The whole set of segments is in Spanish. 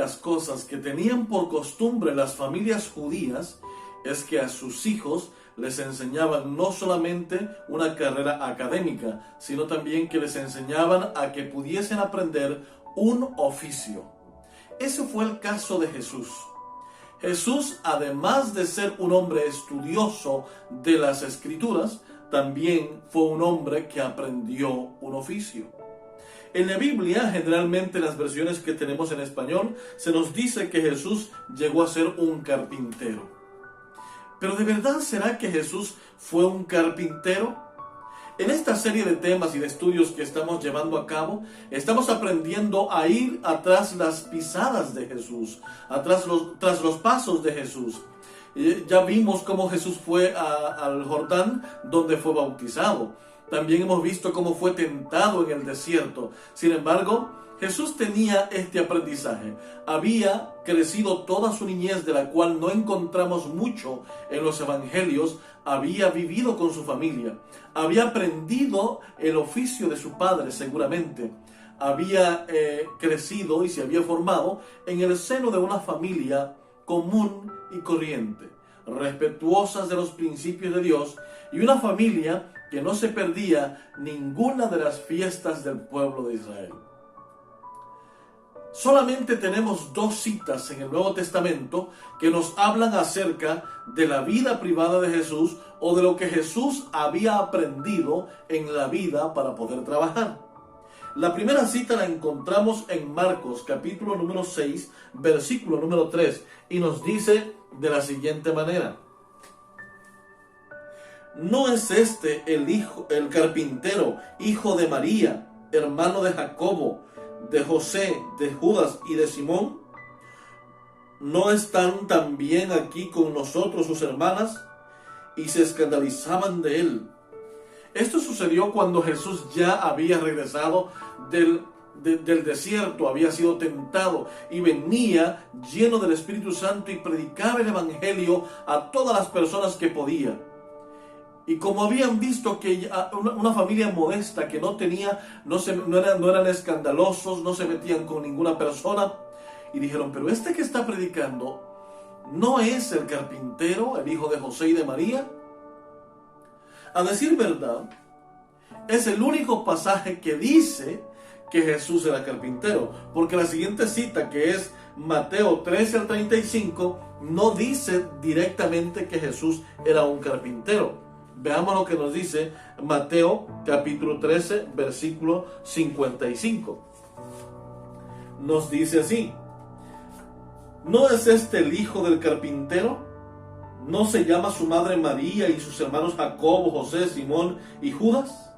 las cosas que tenían por costumbre las familias judías es que a sus hijos les enseñaban no solamente una carrera académica, sino también que les enseñaban a que pudiesen aprender un oficio. Ese fue el caso de Jesús. Jesús, además de ser un hombre estudioso de las Escrituras, también fue un hombre que aprendió un oficio. En la Biblia, generalmente en las versiones que tenemos en español, se nos dice que Jesús llegó a ser un carpintero. ¿Pero de verdad será que Jesús fue un carpintero? En esta serie de temas y de estudios que estamos llevando a cabo, estamos aprendiendo a ir atrás las pisadas de Jesús, tras los pasos de Jesús. Ya vimos cómo Jesús fue al Jordán, donde fue bautizado. También hemos visto cómo fue tentado en el desierto. Sin embargo, Jesús tenía este aprendizaje. Había crecido toda su niñez, de la cual no encontramos mucho en los evangelios. Había vivido con su familia. Había aprendido el oficio de su padre, seguramente. Había crecido y se había formado en el seno de una familia común y corriente, respetuosas de los principios de Dios, y una familia que no se perdía ninguna de las fiestas del pueblo de Israel. Solamente tenemos 2 citas en el Nuevo Testamento que nos hablan acerca de la vida privada de Jesús o de lo que Jesús había aprendido en la vida para poder trabajar. La primera cita la encontramos en Marcos, capítulo número 6, versículo número 3, y nos dice de la siguiente manera: ¿no es este el carpintero, hijo de María, hermano de Jacobo, de José, de Judas y de Simón? ¿No están también aquí con nosotros sus hermanas? Y se escandalizaban de él. Esto sucedió cuando Jesús ya había regresado del desierto, había sido tentado y venía lleno del Espíritu Santo y predicaba el Evangelio a todas las personas que podía. Y como habían visto que una familia modesta que no eran escandalosos, no se metían con ninguna persona, y dijeron: pero este que está predicando, ¿no es el carpintero, el hijo de José y de María? A decir verdad, es el único pasaje que dice que Jesús era carpintero, porque la siguiente cita, que es Mateo 13 al 35, no dice directamente que Jesús era un carpintero. Veamos lo que nos dice Mateo capítulo 13, versículo 55. Nos dice así: ¿no es este el hijo del carpintero? ¿No se llama su madre María y sus hermanos Jacobo, José, Simón y Judas?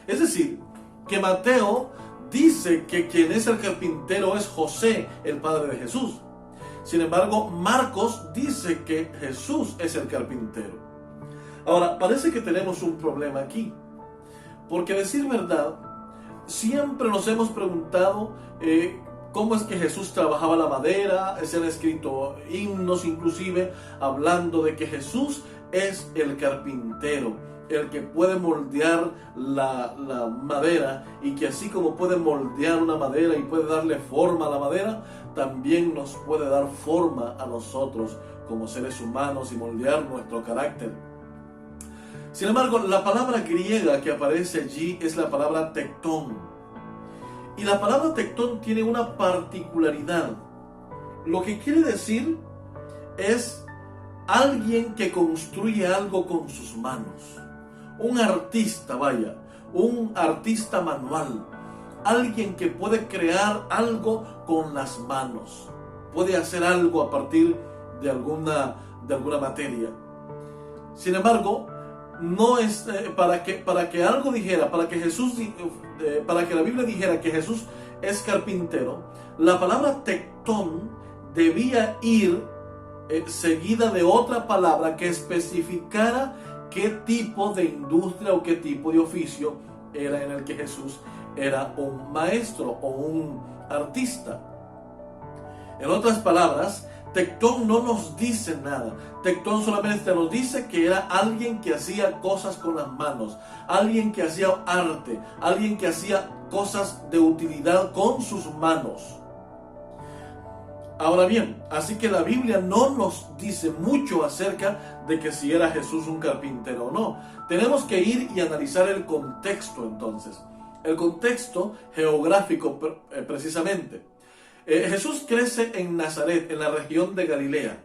Es decir, que Mateo dice que quien es el carpintero es José, el padre de Jesús. Sin embargo, Marcos dice que Jesús es el carpintero. Ahora, parece que tenemos un problema aquí, porque a decir verdad, siempre nos hemos preguntado cómo es que Jesús trabajaba la madera. Se han escrito himnos inclusive hablando de que Jesús es el carpintero, el que puede moldear la madera, y que así como puede moldear una madera y puede darle forma a la madera, también nos puede dar forma a nosotros como seres humanos y moldear nuestro carácter. Sin embargo, la palabra griega que aparece allí es la palabra tectón. Y la palabra tectón tiene una particularidad. Lo que quiere decir es alguien que construye algo con sus manos. Un artista, un artista manual. Alguien que puede crear algo con las manos. Puede hacer algo a partir de alguna materia. Sin embargo, no es para que algo dijera, para que la Biblia dijera que Jesús es carpintero, la palabra tectón debía ir seguida de otra palabra que especificara qué tipo de industria o qué tipo de oficio era en el que Jesús era un maestro o un artista. En otras palabras, tectón no nos dice nada. Tectón solamente nos dice que era alguien que hacía cosas con las manos, alguien que hacía arte, alguien que hacía cosas de utilidad con sus manos. Ahora bien, así que la Biblia no nos dice mucho acerca de que si era Jesús un carpintero o no. Tenemos que ir y analizar el contexto entonces. El contexto geográfico precisamente. Jesús crece en Nazaret, en la región de Galilea.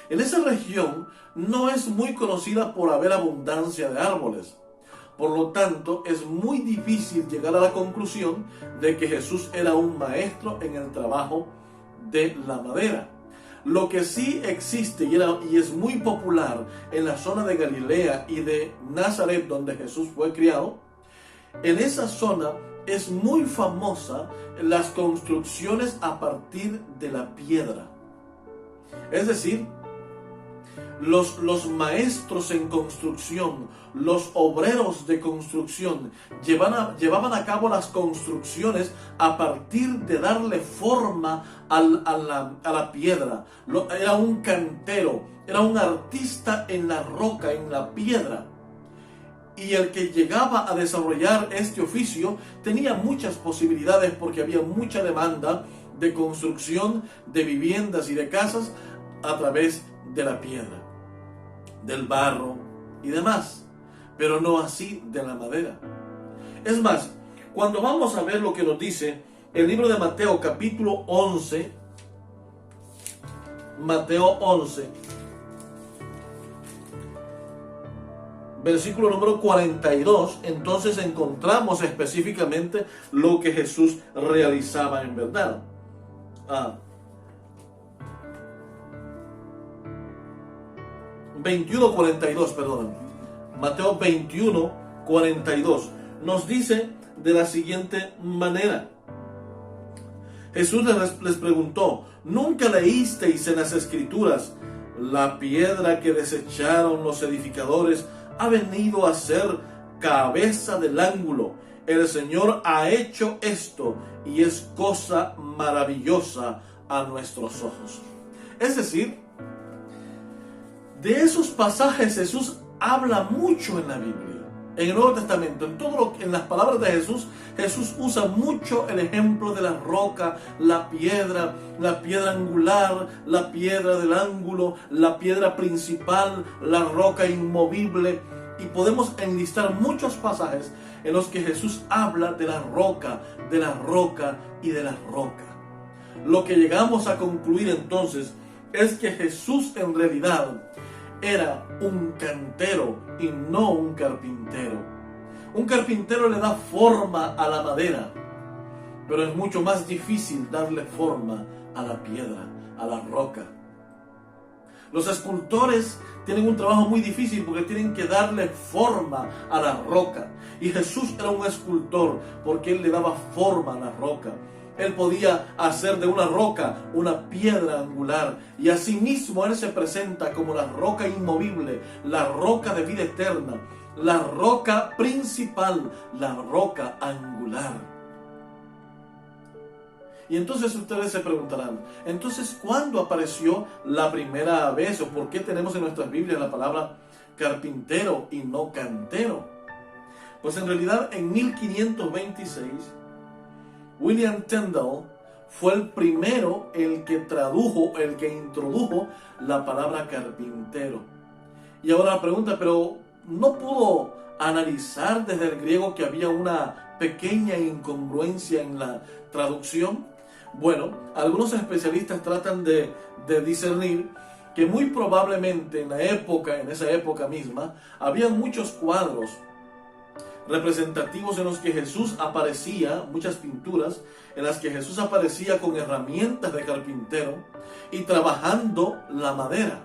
En esa región no es muy conocida por haber abundancia de árboles. Por lo tanto, es muy difícil llegar a la conclusión de que Jesús era un maestro en el trabajo de la madera. Lo que sí existe y es muy popular en la zona de Galilea y de Nazaret, donde Jesús fue criado, en esa zona es muy famosa las construcciones a partir de la piedra. Es decir, los maestros en construcción, los obreros de construcción, llevaban a cabo las construcciones a partir de darle forma a la piedra. Era un cantero, era un artista en la roca, en la piedra. Y el que llegaba a desarrollar este oficio tenía muchas posibilidades porque había mucha demanda de construcción de viviendas y de casas a través de la piedra, del barro y demás, pero no así de la madera. Es más, cuando vamos a ver lo que nos dice el libro de Mateo capítulo 11, Mateo 11, versículo número 42, entonces encontramos específicamente lo que Jesús realizaba en verdad. 21:42, perdón. Mateo 21:42 nos dice de la siguiente manera. Jesús les preguntó: ¿nunca leísteis en las Escrituras? La piedra que desecharon los edificadores ha venido a ser cabeza del ángulo. El Señor ha hecho esto y es cosa maravillosa a nuestros ojos. Es decir, de esos pasajes Jesús habla mucho en la Biblia. En el Nuevo Testamento, en las palabras de Jesús, Jesús usa mucho el ejemplo de la roca, la piedra angular, la piedra del ángulo, la piedra principal, la roca inmovible. Y podemos enlistar muchos pasajes en los que Jesús habla de la roca y de la roca. Lo que llegamos a concluir entonces es que Jesús en realidad era un cantero y no un carpintero. Un carpintero le da forma a la madera, pero es mucho más difícil darle forma a la piedra, a la roca. Los escultores tienen un trabajo muy difícil porque tienen que darle forma a la roca. Y Jesús era un escultor porque Él le daba forma a la roca. Él podía hacer de una roca una piedra angular. Y asimismo Él se presenta como la roca inmovible, la roca de vida eterna, la roca principal, la roca angular. Y entonces ustedes se preguntarán, entonces ¿cuándo apareció la primera vez o por qué tenemos en nuestras Biblias la palabra carpintero y no cantero? Pues en realidad en 1526 William Tyndale fue el primero el que introdujo la palabra carpintero. Y ahora la pregunta, pero ¿no pudo analizar desde el griego que había una pequeña incongruencia en la traducción? Bueno, algunos especialistas tratan de discernir que muy probablemente en esa época misma, había muchos cuadros representativos en los que Jesús aparecía, muchas pinturas en las que Jesús aparecía con herramientas de carpintero y trabajando la madera.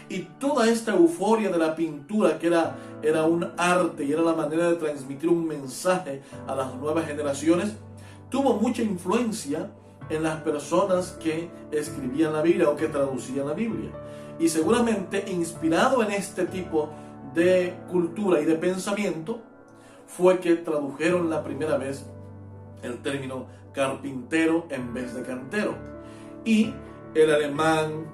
Y toda esta euforia de la pintura, que era un arte y era la manera de transmitir un mensaje a las nuevas generaciones, tuvo mucha influencia en las personas que escribían la Biblia o que traducían la Biblia. Y seguramente inspirado en este tipo de cultura y de pensamiento, fue que tradujeron la primera vez el término carpintero en vez de cantero. Y el alemán,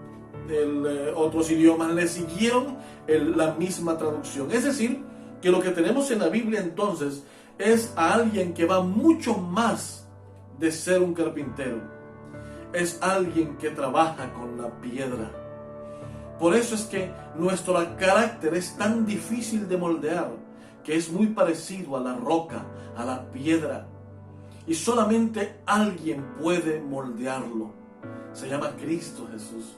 otros idiomas le siguieron la misma traducción. Es decir, que lo que tenemos en la Biblia entonces es a alguien que va mucho más de ser un carpintero. es alguien que trabaja con la piedra. Por eso es que nuestro carácter es tan difícil de moldear, que es muy parecido a la roca, a la piedra. Y solamente alguien puede moldearlo. Se llama Cristo Jesús.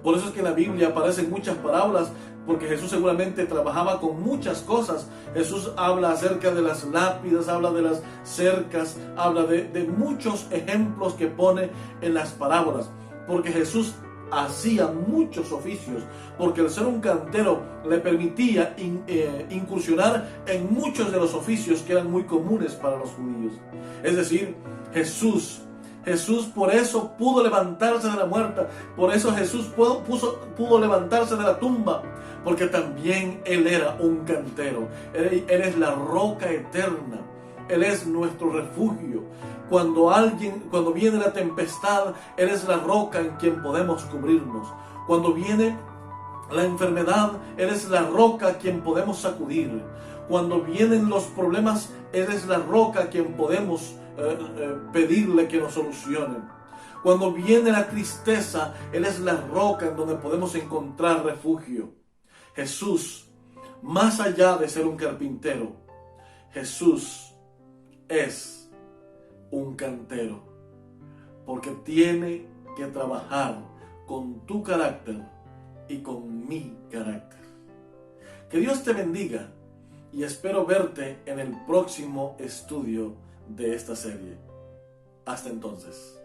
Por eso es que en la Biblia aparecen muchas parábolas, porque Jesús seguramente trabajaba con muchas cosas. Jesús habla acerca de las lápidas, habla de las cercas, habla de muchos ejemplos que pone en las parábolas, porque Jesús hacía muchos oficios, porque el ser un cantero le permitía incursionar en muchos de los oficios que eran muy comunes para los judíos. Es decir, Jesús por eso pudo levantarse de la muerte, por eso Jesús pudo levantarse de la tumba, porque también Él era un cantero. Él es la roca eterna, Él es nuestro refugio. Cuando viene la tempestad, Él es la roca en quien podemos cubrirnos. Cuando viene la enfermedad, Él es la roca a quien podemos sacudir. Cuando vienen los problemas, Él es la roca a quien podemos pedirle que nos solucione. Cuando viene la tristeza, Él es la roca en donde podemos encontrar refugio. Jesús, más allá de ser un carpintero, Jesús es un cantero, porque tiene que trabajar con tu carácter y con mi carácter. Que Dios te bendiga y espero verte en el próximo estudio de esta serie. Hasta entonces.